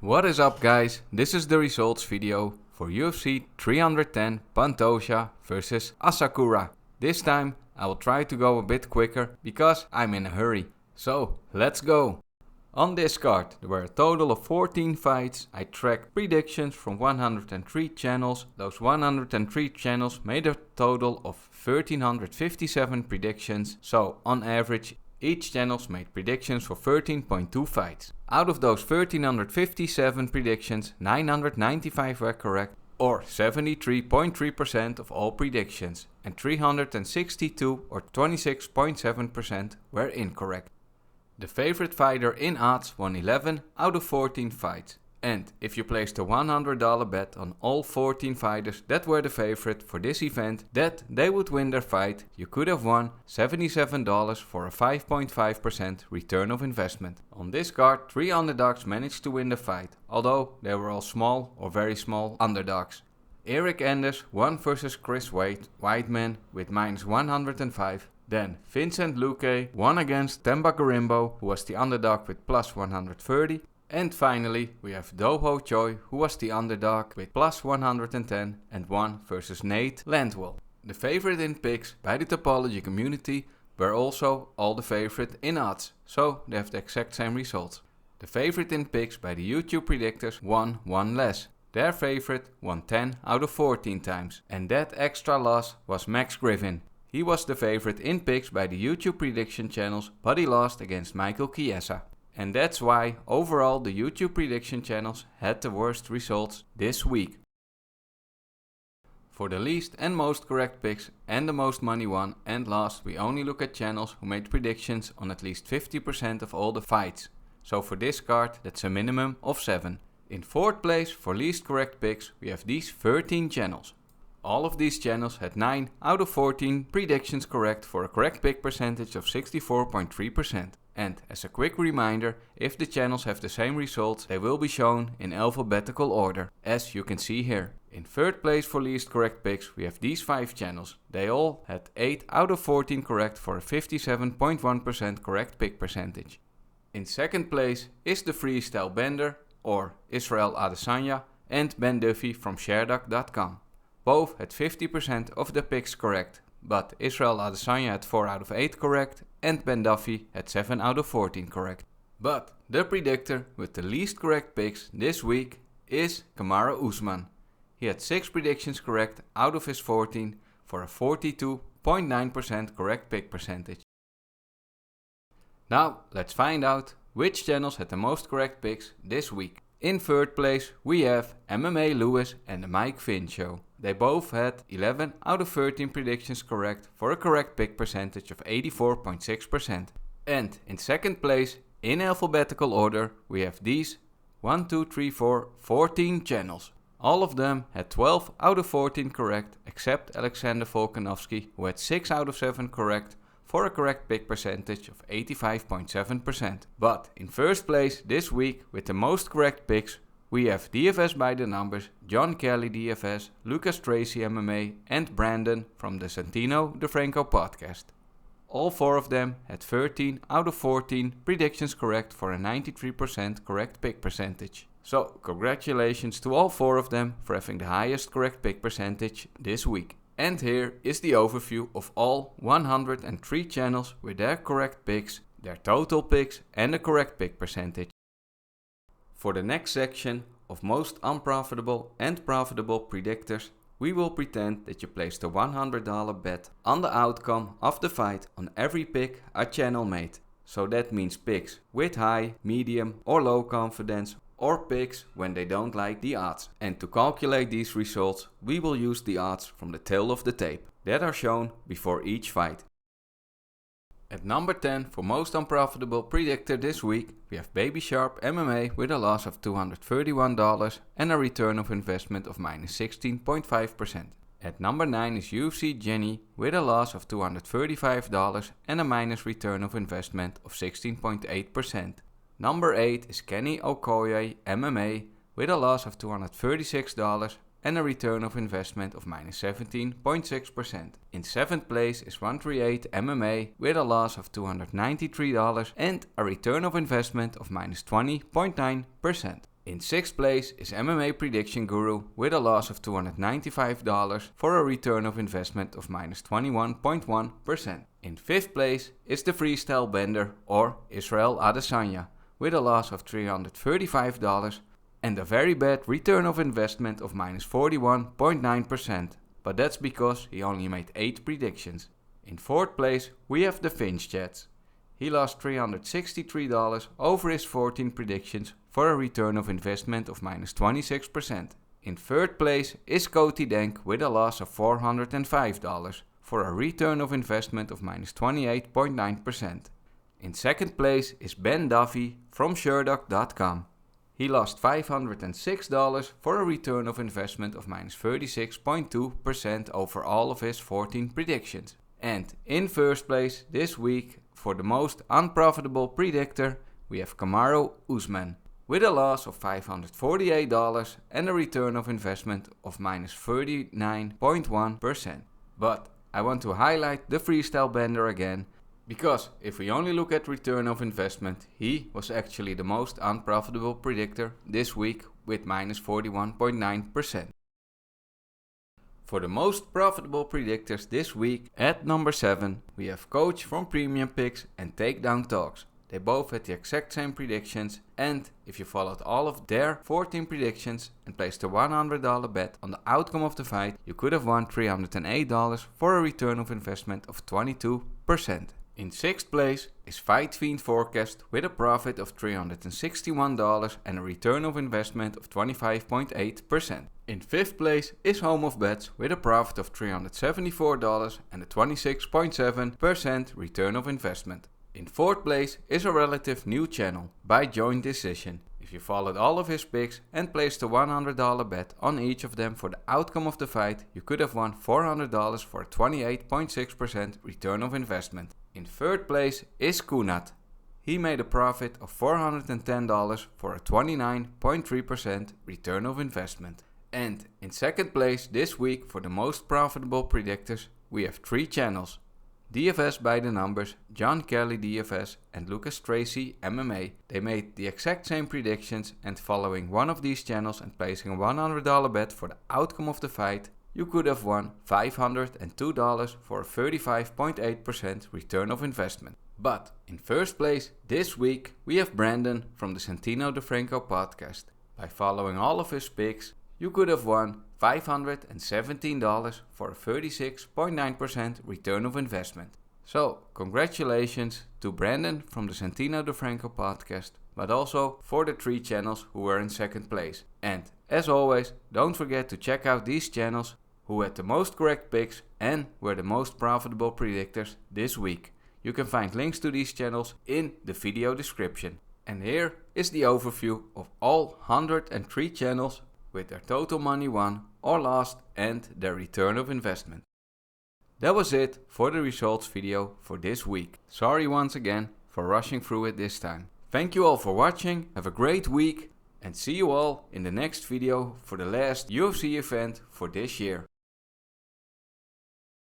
What is up guys, this is the results video for UFC 310 PANTOJA vs ASAKURA. This time I will try to go a bit quicker because I'm in a hurry. So let's go! On this card there were a total of 14 fights. I tracked predictions from 103 channels. Those 103 channels made a total of 1357 predictions. So on average each channel made predictions for 13.2 fights. Out of those 1357 predictions, 995 were correct, or 73.3% of all predictions, and 362 or 26.7% were incorrect. The favorite fighter in odds won 11 out of 14 fights. And if you placed a $100 bet on all 14 fighters that were the favorite for this event that they would win their fight, you could have won $77 for a 5.5% return of investment. On this card, 3 underdogs managed to win the fight, although they were all small or very small underdogs. Eric Anders won versus Chris Weidman with -105. Then Vincent Luque won against Themba Gorimbo, who was the underdog with +130. And finally, we have Doho Choi, who was the underdog with +110 and won versus Nate Landwell. The favorite in picks by the Tapology community were also all the favorite in odds, so they have the exact same results. The favorite in picks by the YouTube Predictors won 1 less. Their favorite won 10 out of 14 times, and that extra loss was Max Griffin. He was the favorite in picks by the YouTube Prediction Channels, but he lost against Michael Chiesa. And that's why overall the YouTube Prediction Channels had the worst results this week. For the least and most correct picks and the most money won and lost, we only look at channels who made predictions on at least 50% of all the fights. So for this card that's a minimum of 7. In 4th place for least correct picks we have these 13 channels. All of these channels had 9 out of 14 predictions correct for a correct pick percentage of 64.3%. And as a quick reminder, if the channels have the same results, they will be shown in alphabetical order, as you can see here. In 3rd place for least correct picks we have these 5 channels. They all had 8 out of 14 correct for a 57.1% correct pick percentage. In 2nd place is the freestyle bender, or Israel Adesanya, and Ben Duffy from ShareDoc.com. Both had 50% of the picks correct, but Israel Adesanya had 4 out of 8 correct and Ben Duffy had 7 out of 14 correct. But the predictor with the least correct picks this week is Kamaru Usman. He had 6 predictions correct out of his 14 for a 42.9% correct pick percentage. Now let's find out which channels had the most correct picks this week. In 3rd place we have MMA Lewis and the Mike Finn Show. They both had 11 out of 13 predictions correct for a correct pick percentage of 84.6%. And in 2nd place, in alphabetical order, we have these 14 channels. All of them had 12 out of 14 correct, except Alexander Volkanovski, who had 6 out of 7 correct for a correct pick percentage of 85.7%. But in 1st place this week with the most correct picks, we have DFS by the numbers, JonKellyDFS, LucasTracyMMA and Brandan from the Santino DeFranco podcast. All 4 of them had 13 out of 14 predictions correct for a 93% correct pick percentage. So congratulations to all 4 of them for having the highest correct pick percentage this week. And here is the overview of all 103 channels with their correct picks, their total picks and the correct pick percentage. For the next section of most unprofitable and profitable predictors, we will pretend that you placed a $100 bet on the outcome of the fight on every pick a channel made. So that means picks with high, medium or low confidence, or picks when they don't like the odds. And to calculate these results, we will use the odds from the tail of the tape that are shown before each fight. At number 10 for most unprofitable predictor this week, we have Baby Sharp MMA with a loss of $231 and a return of investment of -16.5%. At number 9 is UFC Jenny with a loss of $235 and a minus return of investment of 16.8%. Number 8 is Kenny Okoye MMA with a loss of $236 and a return of investment of -17.6%. In 7th place is 138 MMA with a loss of $293 and a return of investment of -20.9%. In 6th place is MMA Prediction Guru with a loss of $295 for a return of investment of minus 21.1%. In 5th place is the Freestyle Bender or Israel Adesanya with a loss of $335 and a very bad return of investment of minus 41.9%, but that's because he only made 8 predictions. In 4th place we have the Finch Chats. He lost $363 over his 14 predictions for a return of investment of minus 26%. In 3rd place is Koti Denk with a loss of $405 for a return of investment of minus 28.9%. In 2nd place is Ben Duffy from Sherdock.com. He lost $506 for a return of investment of minus 36.2% over all of his 14 predictions. And in 1st place this week for the most unprofitable predictor we have Kamaru Usman with a loss of $548 and a return of investment of minus 39.1%. But I want to highlight the Freestyle Bender again, because if we only look at return of investment, he was actually the most unprofitable predictor this week with minus 41.9%. For the most profitable predictors this week, at number 7, we have Coach from Premium Picks and Takedown Talks. They both had the exact same predictions, and if you followed all of their 14 predictions and placed a $100 bet on the outcome of the fight, you could have won $308 for a return of investment of 22%. In 6th place is Fight Fiend Forecast with a profit of $361 and a return of investment of 25.8%. In 5th place is Home of Bets with a profit of $374 and a 26.7% return of investment. In 4th place is a relative new channel, BYJOINTDECISION. If you followed all of his picks and placed a $100 bet on each of them for the outcome of the fight, you could have won $400 for a 28.6% return of investment. In 3rd place is Kunath. He made a profit of $410 for a 29.3% return of investment. And in 2nd place this week for the most profitable predictors, we have 3 channels. DFS by the numbers, JonKellyDFS and LucasTracyMMA. They made the exact same predictions, and following one of these channels and placing a $100 bet for the outcome of the fight, you could have won $502 for a 35.8% return of investment. But in 1st place this week we have Brandan from the Santino DeFranco podcast. By following all of his picks, you could have won $517 for a 36.9% return of investment. So, congratulations to Brandan from the Santino DeFranco podcast, but also for the 3 channels who were in 2nd place. And as always, don't forget to check out these channels who had the most correct picks and were the most profitable predictors this week. You can find links to these channels in the video description. And here is the overview of all 103 channels with their total money won or lost and their return of investment. That was it for the results video for this week. Sorry once again for rushing through it this time. Thank you all for watching, have a great week, and see you all in the next video for the last UFC event for this year.